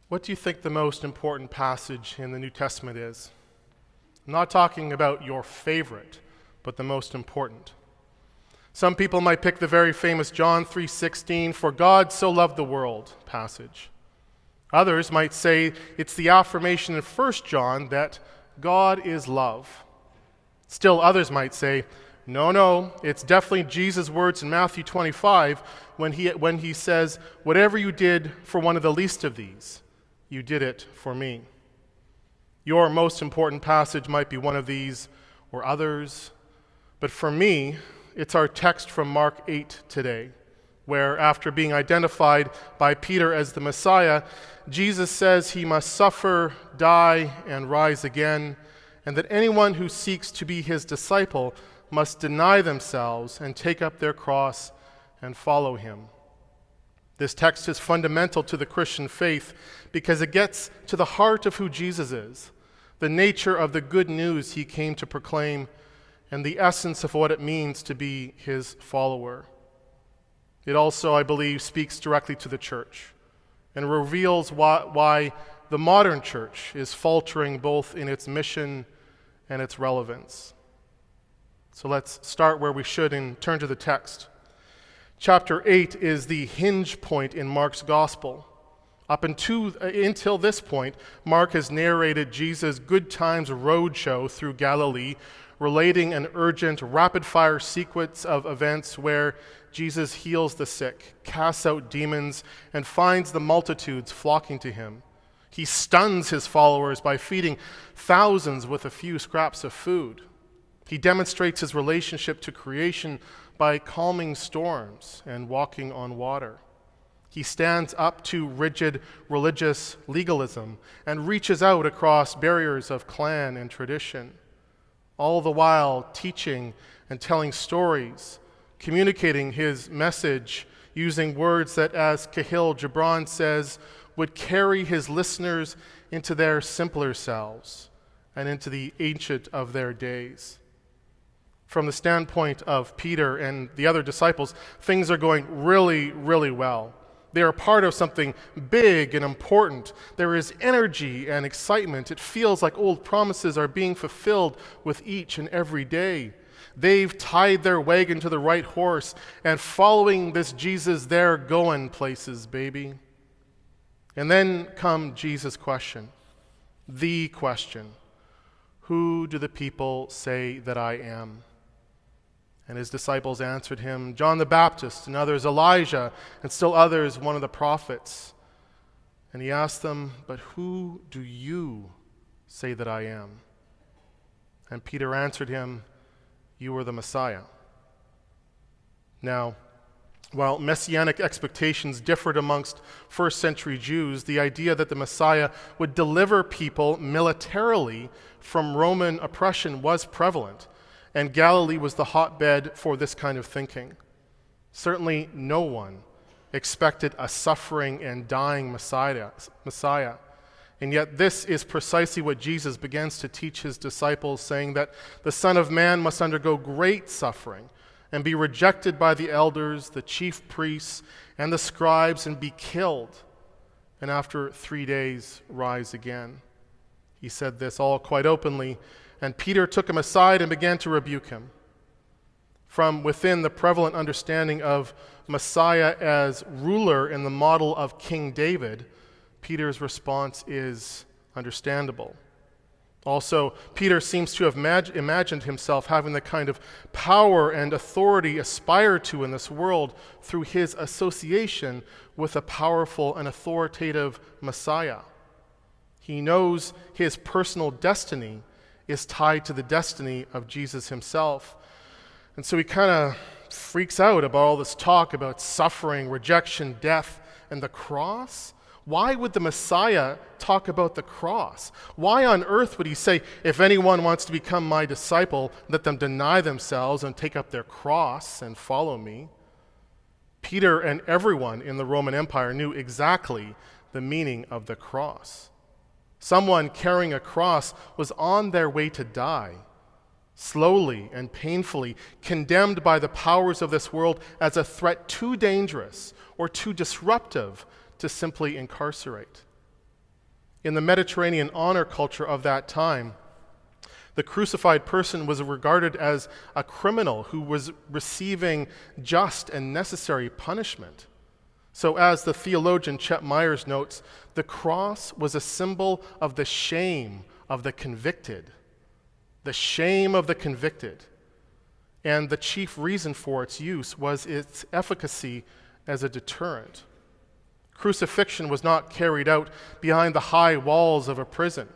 What do you think the most important passage in the New Testament is? I'm not talking about your favorite, but the most important. Some people might pick the very famous John 3:16, "For God so loved the world" passage. Others might say it's the affirmation in 1 John that God is love. Still others might say, no, it's definitely Jesus' words in Matthew 25 when he says, "Whatever you did for one of the least of these, you did it for me." Your most important passage might be one of these or others, but for me, it's our text from Mark 8 today, where after being identified by Peter as the Messiah, Jesus says he must suffer, die, and rise again, and that anyone who seeks to be his disciple must deny themselves and take up their cross and follow him. This text is fundamental to the Christian faith because it gets to the heart of who Jesus is, the nature of the good news he came to proclaim, and the essence of what it means to be his follower. It also, I believe, speaks directly to the church and reveals why the modern church is faltering both in its mission and its relevance. So let's start where we should and turn to the text. Chapter 8 is the hinge point in Mark's gospel. Up until this point, Mark has narrated Jesus' good times roadshow through Galilee, relating an urgent, rapid-fire sequence of events where Jesus heals the sick, casts out demons, and finds the multitudes flocking to him. He stuns his followers by feeding thousands with a few scraps of food. He demonstrates his relationship to creation by calming storms and walking on water. He stands up to rigid religious legalism and reaches out across barriers of clan and tradition, all the while teaching and telling stories, communicating his message using words that, as Kahil Gibran says, would carry his listeners into their simpler selves and into the ancient of their days. From the standpoint of Peter and the other disciples, things are going really, really well. They are part of something big and important. There is energy and excitement. It feels like old promises are being fulfilled with each and every day. They've tied their wagon to the right horse, and following this Jesus, they're going places, baby. And then come Jesus' question, the question, "Who do the people say that I am?" And his disciples answered him, "John the Baptist, and others Elijah, and still others one of the prophets." And he asked them, "But who do you say that I am?" And Peter answered him, "You are the Messiah." Now, while messianic expectations differed amongst first century Jews, the idea that the Messiah would deliver people militarily from Roman oppression was prevalent, and Galilee was the hotbed for this kind of thinking. Certainly no one expected a suffering and dying Messiah. And yet this is precisely what Jesus begins to teach his disciples, saying that the Son of Man must undergo great suffering and be rejected by the elders, the chief priests, and the scribes, and be killed, and after 3 days rise again. He said this all quite openly, and Peter took him aside and began to rebuke him. From within the prevalent understanding of Messiah as ruler in the model of King David, Peter's response is understandable. Also, Peter seems to have imagined himself having the kind of power and authority aspired to in this world through his association with a powerful and authoritative Messiah. He knows his personal destiny is tied to the destiny of Jesus himself. And so he kind of freaks out about all this talk about suffering, rejection, death, and the cross. Why would the Messiah talk about the cross? Why on earth would he say, "If anyone wants to become my disciple, let them deny themselves and take up their cross and follow me"? Peter and everyone in the Roman Empire knew exactly the meaning of the cross. Someone carrying a cross was on their way to die, slowly and painfully, condemned by the powers of this world as a threat too dangerous or too disruptive to simply incarcerate. In the Mediterranean honor culture of that time, the crucified person was regarded as a criminal who was receiving just and necessary punishment. So as the theologian Chet Meyers notes, the cross was a symbol of the shame of the convicted. The shame of the convicted. And the chief reason for its use was its efficacy as a deterrent. Crucifixion was not carried out behind the high walls of a prison,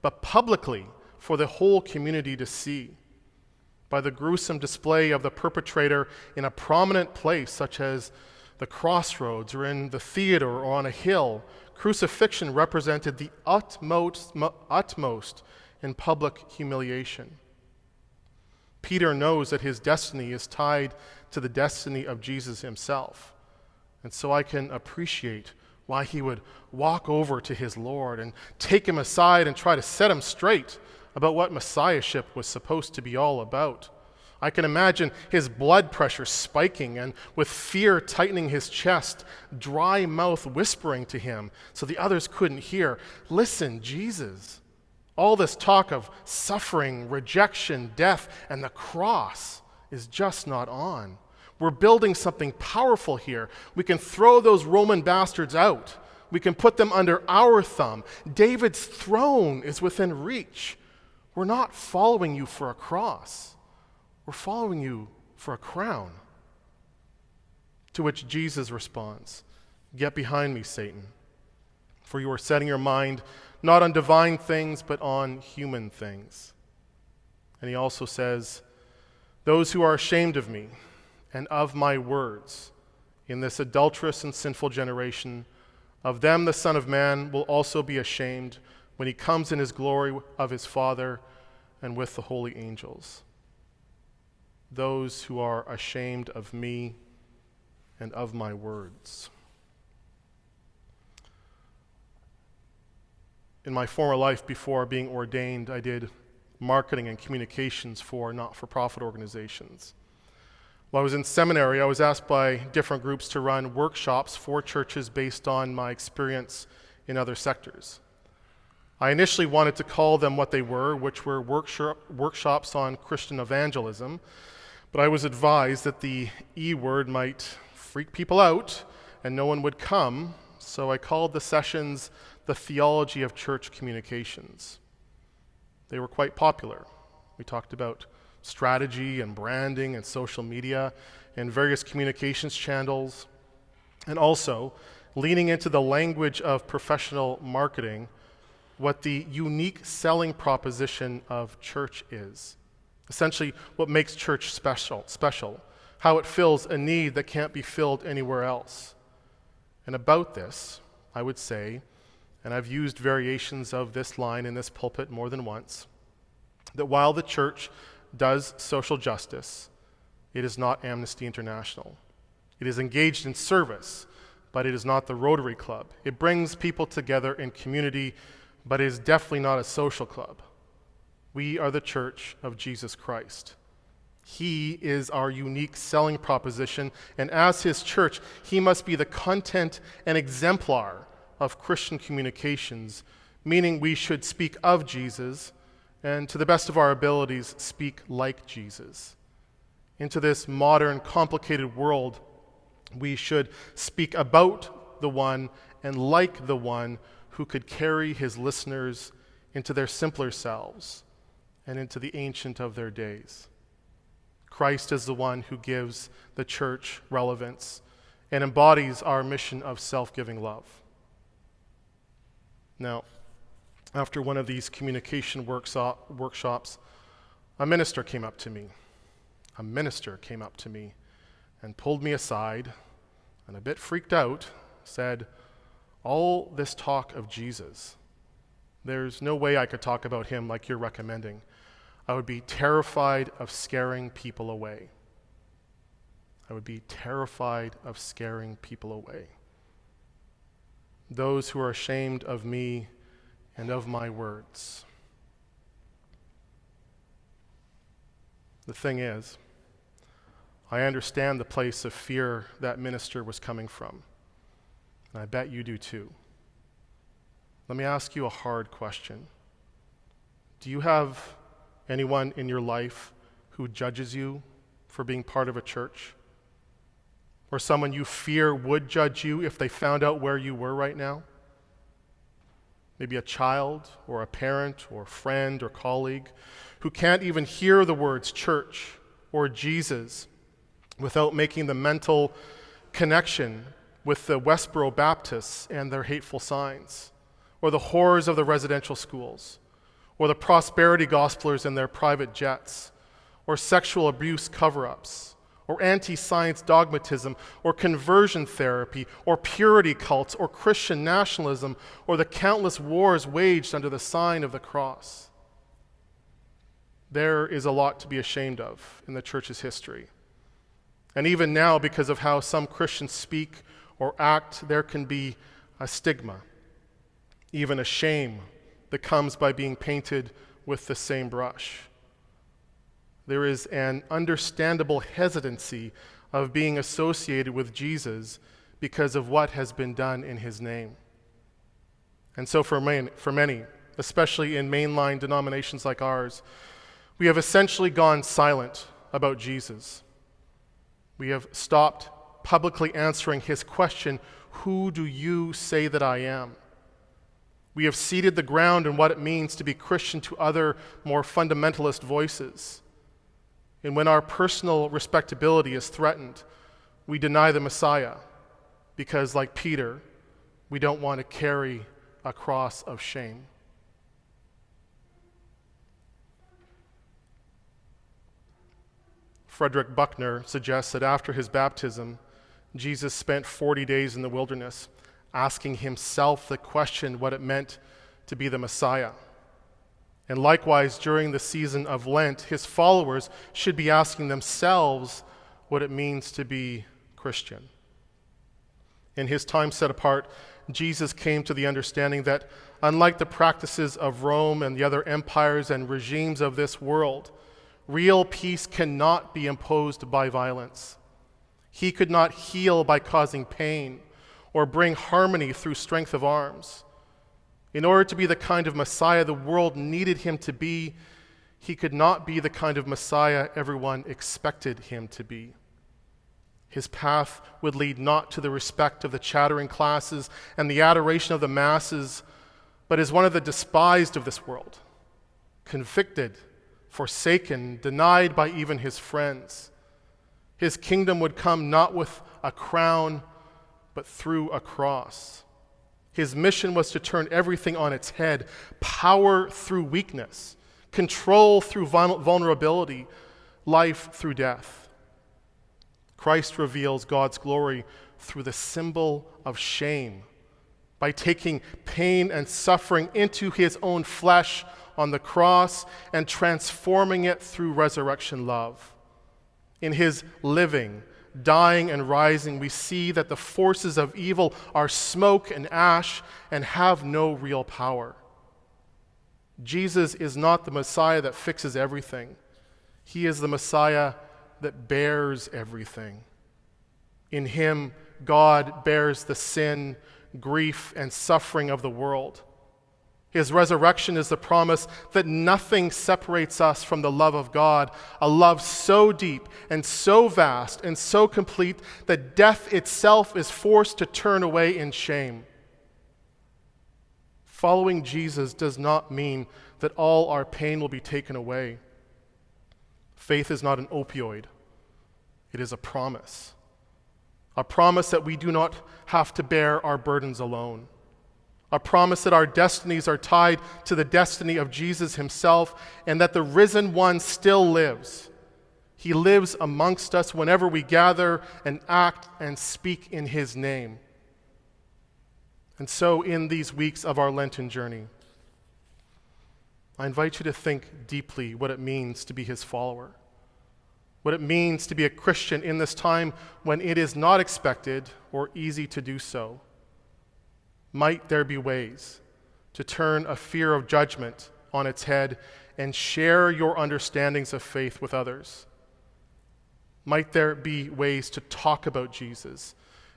but publicly for the whole community to see. By the gruesome display of the perpetrator in a prominent place, such as the crossroads or in the theater or on a hill, crucifixion represented the utmost in public humiliation. Peter knows that his destiny is tied to the destiny of Jesus himself. And so I can appreciate why he would walk over to his Lord and take him aside and try to set him straight about what Messiahship was supposed to be all about. I can imagine his blood pressure spiking and with fear tightening his chest, dry mouth whispering to him so the others couldn't hear, "Listen, Jesus, all this talk of suffering, rejection, death, and the cross is just not on. We're building something powerful here. We can throw those Roman bastards out. We can put them under our thumb. David's throne is within reach. We're not following you for a cross. We're following you for a crown." To which Jesus responds, "Get behind me, Satan, for you are setting your mind not on divine things, but on human things." And he also says, "Those who are ashamed of me and of my words in this adulterous and sinful generation, of them the Son of Man will also be ashamed when he comes in his glory of his Father and with the holy angels." Those who are ashamed of me and of my words. In my former life before being ordained, I did marketing and communications for not-for-profit organizations. While I was in seminary, I was asked by different groups to run workshops for churches based on my experience in other sectors. I initially wanted to call them what they were, which were workshops on Christian evangelism, but I was advised that the E word might freak people out and no one would come, so I called the sessions the Theology of Church Communications. They were quite popular. We talked about strategy and branding and social media and various communications channels, and also leaning into the language of professional marketing, what the unique selling proposition of church is. Essentially, what makes church special, how it fills a need that can't be filled anywhere else. And about this, I would say, and I've used variations of this line in this pulpit more than once, that while the church does social justice, it is not Amnesty International. It is engaged in service, but it is not the Rotary Club. It brings people together in community, but it is definitely not a social club. We are the church of Jesus Christ. He is our unique selling proposition, and as his church, he must be the content and exemplar of Christian communications, meaning we should speak of Jesus and, to the best of our abilities, speak like Jesus. Into this modern, complicated world, we should speak about the one and like the one who could carry his listeners into their simpler selves and into the ancient of their days. Christ is the one who gives the church relevance and embodies our mission of self-giving love. Now, after one of these communication workshops, a minister came up to me and pulled me aside and, a bit freaked out, said, "All this talk of Jesus, there's no way I could talk about him like you're recommending. I would be terrified of scaring people away. Those who are ashamed of me and of my words." The thing is, I understand the place of fear that minister was coming from, and I bet you do too. Let me ask you a hard question. Do you have anyone in your life who judges you for being part of a church? Or someone you fear would judge you if they found out where you were right now? Maybe a child or a parent or friend or colleague who can't even hear the words church or Jesus without making the mental connection with the Westboro Baptists and their hateful signs, or the horrors of the residential schools, or the prosperity gospelers and their private jets, or sexual abuse cover-ups, or anti-science dogmatism, or conversion therapy, or purity cults, or Christian nationalism, or the countless wars waged under the sign of the cross. There is a lot to be ashamed of in the church's history. And even now, because of how some Christians speak or act, there can be a stigma, even a shame that comes by being painted with the same brush. There is an understandable hesitancy of being associated with Jesus because of what has been done in his name. And so for many, especially in mainline denominations like ours, we have essentially gone silent about Jesus. We have stopped publicly answering his question, "Who do you say that I am?" We have ceded the ground in what it means to be Christian to other, more fundamentalist voices. And when our personal respectability is threatened, we deny the Messiah because, like Peter, we don't want to carry a cross of shame. Frederick Buckner suggests that after his baptism, Jesus spent 40 days in the wilderness asking himself the question what it meant to be the Messiah. And likewise, during the season of Lent, his followers should be asking themselves what it means to be Christian. In his time set apart, Jesus came to the understanding that, unlike the practices of Rome and the other empires and regimes of this world, real peace cannot be imposed by violence. He could not heal by causing pain or bring harmony through strength of arms. In order to be the kind of Messiah the world needed him to be, he could not be the kind of Messiah everyone expected him to be. His path would lead not to the respect of the chattering classes and the adoration of the masses, but as one of the despised of this world, convicted, forsaken, denied by even his friends. His kingdom would come not with a crown, but through a cross. His mission was to turn everything on its head, power through weakness, control through vulnerability, life through death. Christ reveals God's glory through the symbol of shame, by taking pain and suffering into his own flesh on the cross and transforming it through resurrection love. In his living, dying, and rising, we see that the forces of evil are smoke and ash and have no real power. Jesus is not the Messiah that fixes everything. He is the Messiah that bears everything. In him, God bears the sin, grief, and suffering of the world. His resurrection is the promise that nothing separates us from the love of God, a love so deep and so vast and so complete that death itself is forced to turn away in shame. Following Jesus does not mean that all our pain will be taken away. Faith is not an opioid. It is a promise that we do not have to bear our burdens alone. A promise that our destinies are tied to the destiny of Jesus himself, and that the risen one still lives. He lives amongst us whenever we gather and act and speak in his name. And so in these weeks of our Lenten journey, I invite you to think deeply what it means to be his follower, what it means to be a Christian in this time when it is not expected or easy to do so. Might there be ways to turn a fear of judgment on its head and share your understandings of faith with others? Might there be ways to talk about Jesus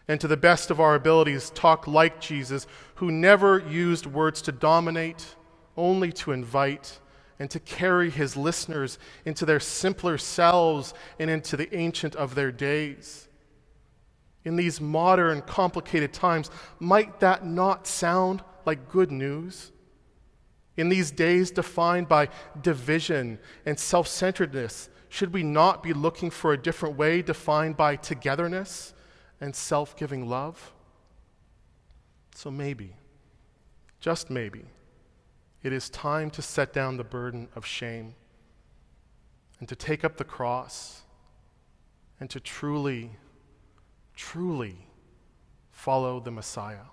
and to the best of our abilities talk like Jesus, who never used words to dominate, only to invite, and to carry his listeners into their simpler selves and into the ancient of their days. In these modern, complicated times, might that not sound like good news? In these days defined by division and self-centeredness, should we not be looking for a different way defined by togetherness and self-giving love? So maybe, just maybe, it is time to set down the burden of shame and to take up the cross and to truly, truly follow the Messiah.